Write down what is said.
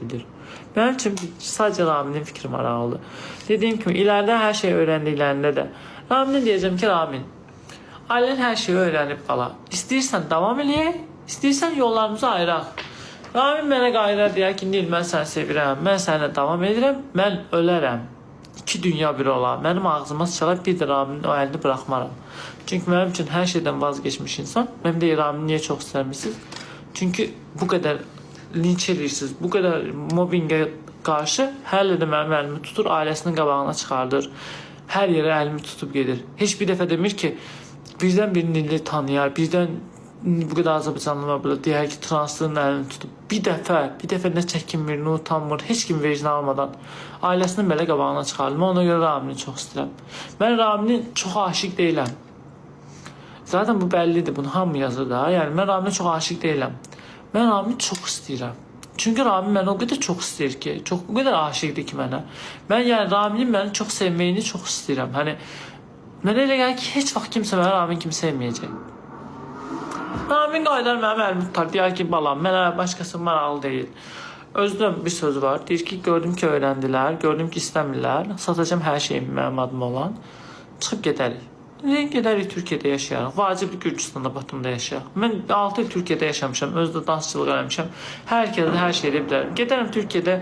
bildir. Benim için sadece Ramin'in fikri maraqlıdır. Dediğim kimi ileride her şeyi öğrendiklərində də Ramin'e diyeceğim ki Ramin, ailen her şeyi öğrenip bala. İstəyirsən davam eləyək, istəyirsən yollarımızı ayıraq. Ramin mənə qayırar deyər ki, Nil, mən səni sevirəm, mən sənə davam edirəm, mən ölərəm. İki dünya bir olar. Mənim ağzıma sıçalar, bir də Raminin o əlini bırakmaram. Çünkü mənim üçün hər şeydən vazgeçmiş insan. Mənim də Ramini niye çok sevmişsiniz? Çünkü bu kadar linç edirsiniz, bu kadar mobbinge karşı hələ də mənim əlimi tutur, ailəsinin qabağına çıxardır. Hər yerə əlimi tutub gedir. Heç bir dəfə demir ki, birdən bir Nil'i tanıyar, birdən bu kadar Azərbaycanlılar burada deyər ki, translığın əlini tutub. Bir dəfə nə çəkinmir, nə utanmır, heç kim vecini almadan ailəsinin belə qabağına çıxardım. Ona görə Ramini çox istəyirəm. Mən Ramini çox aşiq deyiləm. Zaten bu bəllidir, bunu hamı yazır da. Yəni mən Raminə çox aşiq deyiləm. Mən Ramini çox istəyirəm. Çünki Ramin məni o qədər çox istəyir ki, o qədər aşiqdir ki mənə. Mən yəni Raminin məni çox sevməyini çox istəyirəm. Hani mənə elə gəlir ki, heç vaxt kimsə mənə Ramin kimi sevməyəcək. Ramin qaydar mənim əlimi tutar, deyər ki, balam, mənə başqası maraqlı deyil. Özdə bir söz var, deyir ki, gördüm ki, öyrəndilər, gördüm ki, istəmirlər, satacağım hər şeyimi mənim adım olan, çıxıb gedərik. Gedərik Türkiyədə yaşayarıq, vacibli Gürcüstanda, Batumda yaşayarıq. Mən 6 il Türkiyədə yaşamışam, özdə dansçılıq eləmişəm, hər kəsə hər şey edə bilərəm. Gedərəm Türkiyədə,